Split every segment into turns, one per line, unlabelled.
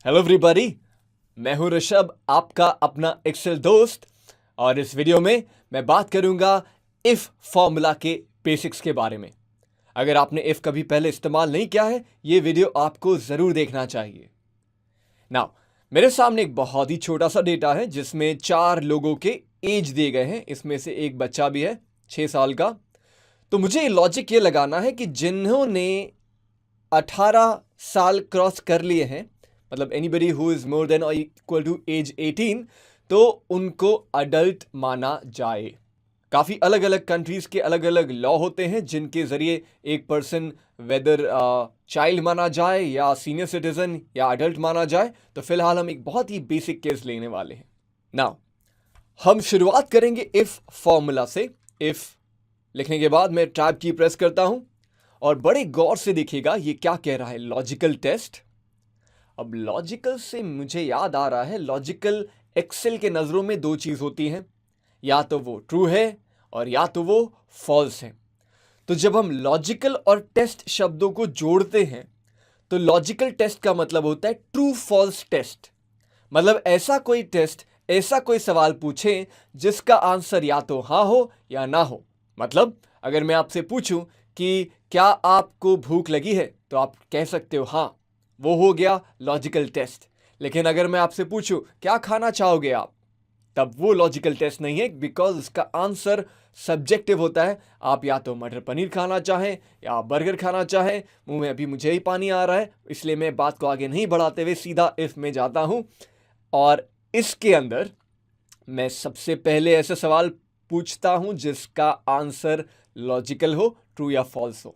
Hello everybody, मैं हूं ऋषभ, आपका अपना एक्सेल दोस्त। और इस वीडियो में मैं बात करूंगा इफ फॉर्मूला के बेसिक्स के बारे में। अगर आपने इफ कभी पहले इस्तेमाल नहीं किया है, ये वीडियो आपको ज़रूर देखना चाहिए। नाउ, मेरे सामने एक बहुत ही छोटा सा डेटा है जिसमें 4 लोगों के एज दिए गए हैं। इसमें से एक बच्चा भी है 6 साल का। तो मुझे लॉजिक ये लगाना है कि जिन्होंने 18 साल क्रॉस कर लिए हैं, मतलब anybody who is more then और इक्वल टू एज 18, तो उनको अडल्ट माना जाए। काफ़ी अलग अलग कंट्रीज़ के अलग अलग लॉ होते हैं जिनके ज़रिए एक पर्सन वेदर चाइल्ड माना जाए या सीनियर सिटीजन या अडल्ट माना जाए। तो फिलहाल हम एक बहुत ही बेसिक केस लेने वाले हैं। नाउ, हम शुरुआत करेंगे इफ फॉर्मूला से। इफ लिखने के बाद मैं टैब की प्रेस करता हूं और बड़े गौर से देखिएगा ये क्या कह रहा है, लॉजिकल टेस्ट। अब लॉजिकल से मुझे याद आ रहा है, लॉजिकल एक्सेल के नज़रों में दो चीज़ होती हैं, या तो वो ट्रू है और या तो वो फॉल्स है। तो जब हम लॉजिकल और टेस्ट शब्दों को जोड़ते हैं तो लॉजिकल टेस्ट का मतलब होता है ट्रू फॉल्स टेस्ट। मतलब ऐसा कोई टेस्ट, ऐसा कोई सवाल पूछें जिसका आंसर या तो हाँ हो या ना हो। मतलब अगर मैं आपसे पूछूं कि क्या आपको भूख लगी है, तो आप कह सकते हो हाँ, वो हो गया लॉजिकल टेस्ट। लेकिन अगर मैं आपसे पूछूं क्या खाना चाहोगे आप, तब वो लॉजिकल टेस्ट नहीं है, बिकॉज उसका आंसर सब्जेक्टिव होता है। आप या तो मटर पनीर खाना चाहें या आप बर्गर खाना चाहें। मुंह में अभी मुझे ही पानी आ रहा है, इसलिए मैं बात को आगे नहीं बढ़ाते हुए सीधा इफ में जाता हूं। और इसके अंदर मैं सबसे पहले ऐसे सवाल पूछता हूं जिसका आंसर लॉजिकल हो, ट्रू या फॉल्स हो।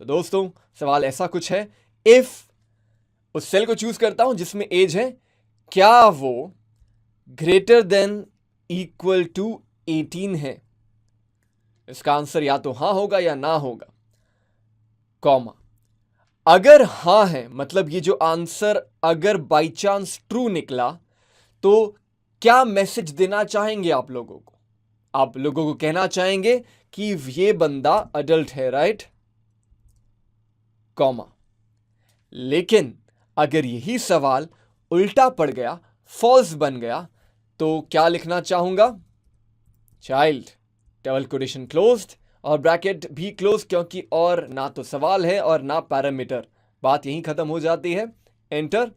तो दोस्तों, सवाल ऐसा कुछ है, इफ उस सेल को चूज करता हूं जिसमें एज है, क्या वो ग्रेटर देन इक्वल टू 18 है। इसका आंसर या तो हां होगा या ना होगा, कॉमा। अगर हां है, मतलब ये जो आंसर अगर बाई चांस ट्रू निकला, तो क्या मैसेज देना चाहेंगे आप लोगों को? आप लोगों को कहना चाहेंगे कि ये बंदा अडल्ट है, राइट, कॉमा। लेकिन अगर यही सवाल उल्टा पड़ गया, फॉल्स बन गया, तो क्या लिखना चाहूंगा? चाइल्ड, डबल कोटेशन क्लोज्ड और ब्रैकेट भी क्लोज, क्योंकि और ना तो सवाल है और ना पैरामीटर, बात यहीं खत्म हो जाती है। एंटर,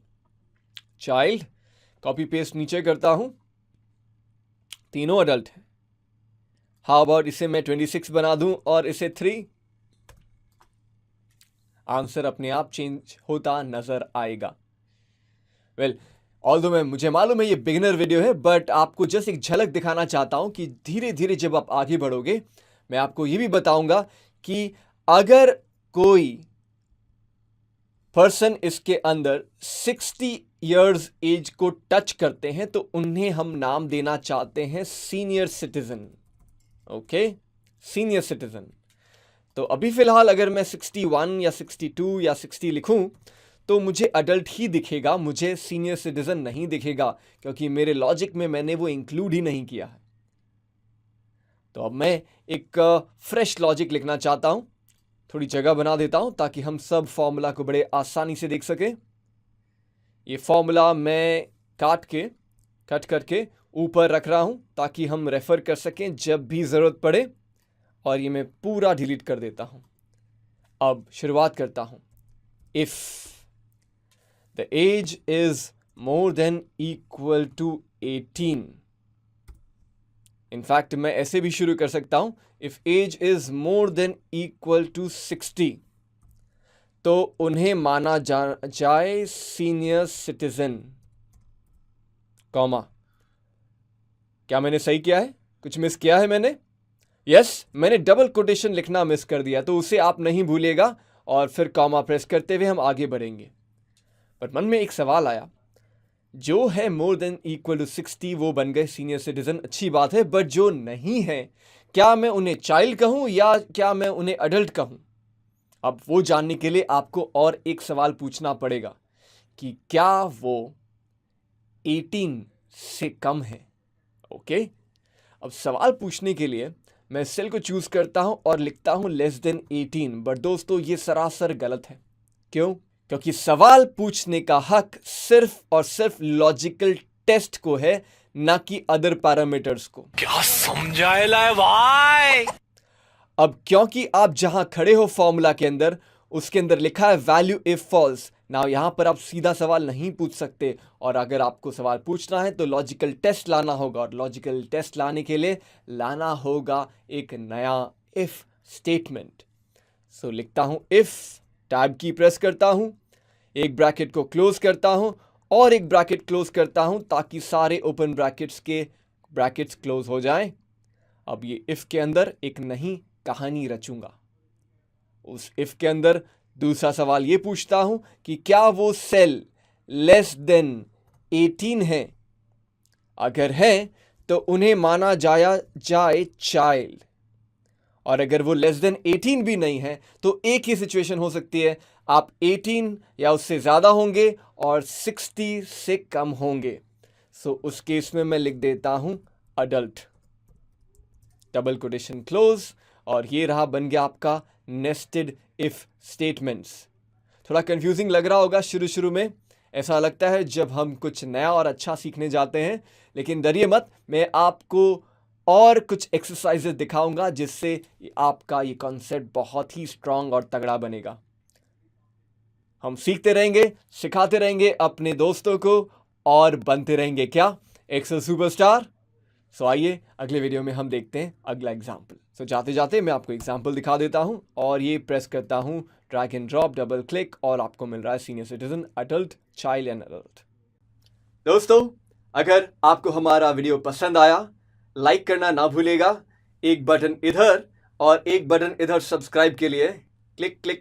चाइल्ड, कॉपी पेस्ट नीचे करता हूं, तीनों अडल्ट है। हाउ अबाउट इसे मैं 26 बना दूं और इसे 3। आंसर अपने आप चेंज होता नजर आएगा। वेल, ऑल्दो मुझे मालूम है ये बिगिनर वीडियो है, बट आपको जस्ट एक झलक दिखाना चाहता हूं कि धीरे धीरे जब आप आगे बढ़ोगे, मैं आपको ये भी बताऊंगा कि अगर कोई पर्सन इसके अंदर 60 इयर्स एज को टच करते हैं तो उन्हें हम नाम देना चाहते हैं senior citizen. Okay, senior citizen. तो अभी फिलहाल अगर मैं 61 या 62 या 60 लिखूं तो मुझे अडल्ट ही दिखेगा, मुझे सीनियर सिटीजन नहीं दिखेगा, क्योंकि मेरे लॉजिक में मैंने वो इंक्लूड ही नहीं किया है। तो अब मैं एक फ्रेश लॉजिक लिखना चाहता हूं, थोड़ी जगह बना देता हूं ताकि हम सब फॉर्मूला को बड़े आसानी से देख सकें। ये फॉर्मूला मैं कट करके ऊपर रख रहा हूं ताकि हम रेफर कर सकें जब भी ज़रूरत पड़े, और ये मैं पूरा डिलीट कर देता हूं। अब शुरुआत करता हूं। If the age is more than equal to 18, in fact मैं ऐसे भी शुरू कर सकता हूं, if age is more than equal to 60, तो उन्हें माना जाए सीनियर सिटीजन, कॉमा। क्या मैंने सही किया है? कुछ मिस किया है मैंने? यस, मैंने डबल कोटेशन लिखना मिस कर दिया, तो उसे आप नहीं भूलिएगा और फिर कॉमा प्रेस करते हुए हम आगे बढ़ेंगे। पर मन में एक सवाल आया, जो है मोर देन इक्वल टू 60 वो बन गए सीनियर सिटीजन, अच्छी बात है, बट जो नहीं है, क्या मैं उन्हें चाइल्ड कहूं या क्या मैं उन्हें अडल्ट कहूं? अब वो जानने के लिए आपको और एक सवाल पूछना पड़ेगा कि क्या वो 18 से कम है। ओके, अब सवाल पूछने के लिए मैं सेल को चूज करता हूं और लिखता हूं लेस देन 18, बट दोस्तों ये सरासर गलत है। क्यों? क्योंकि सवाल पूछने का हक सिर्फ और सिर्फ लॉजिकल टेस्ट को है, ना कि अदर पैरामीटर्स को।
क्या समझाएला है भाई।
अब क्योंकि आप जहां खड़े हो फॉर्मूला के अंदर, उसके अंदर लिखा है वैल्यू इफ फॉल्स। ना यहां पर आप सीधा सवाल नहीं पूछ सकते, और अगर आपको सवाल पूछना है तो लॉजिकल टेस्ट लाना होगा, और लॉजिकल टेस्ट लाने के लिए लाना होगा एक नया इफ स्टेटमेंट। सो लिखता हूं इफ, टैब की प्रेस करता हूं, एक ब्रैकेट को क्लोज करता हूं और एक ब्रैकेट क्लोज करता हूं, ताकि सारे ओपन ब्रैकेट्स के ब्रैकेट्स क्लोज हो जाएं। अब ये इफ के अंदर एक नई कहानी रचूंगा। उस इफ के अंदर दूसरा सवाल ये पूछता हूं कि क्या वो सेल लेस देन 18 है। अगर है तो उन्हें माना जाए चाइल्ड, और अगर वो लेस देन 18 भी नहीं है तो एक ही सिचुएशन हो सकती है, आप 18 या उससे ज़्यादा होंगे और 60 से कम होंगे। सो उस केस में मैं लिख देता हूं अडल्ट, डबल कोटेशन क्लोज, और ये रहा, बन गया आपका नेस्टेड इफ स्टेटमेंट्स। थोड़ा कंफ्यूजिंग लग रहा होगा शुरू शुरू में, ऐसा लगता है जब हम कुछ नया और अच्छा सीखने जाते हैं, लेकिन डरिए मत, मैं आपको और कुछ एक्सरसाइजेस दिखाऊंगा जिससे आपका ये कॉन्सेप्ट बहुत ही स्ट्रांग और तगड़ा बनेगा। हम सीखते रहेंगे, सिखाते रहेंगे अपने दोस्तों को, और बनते रहेंगे क्या, एक्सेल सुपरस्टार। सो आइए अगले वीडियो में हम देखते हैं अगला एग्जाम्पल। सो जाते जाते मैं आपको एग्जाम्पल दिखा देता हूं, और ये प्रेस करता हूं drag and drop, double click, और आपको मिल रहा है senior citizen, adult, child and adult. दोस्तों, अगर आपको हमारा वीडियो पसंद आया, लाइक करना ना भूलेगा, एक बटन इधर और एक बटन इधर सब्सक्राइब के लिए, क्लिक क्लिक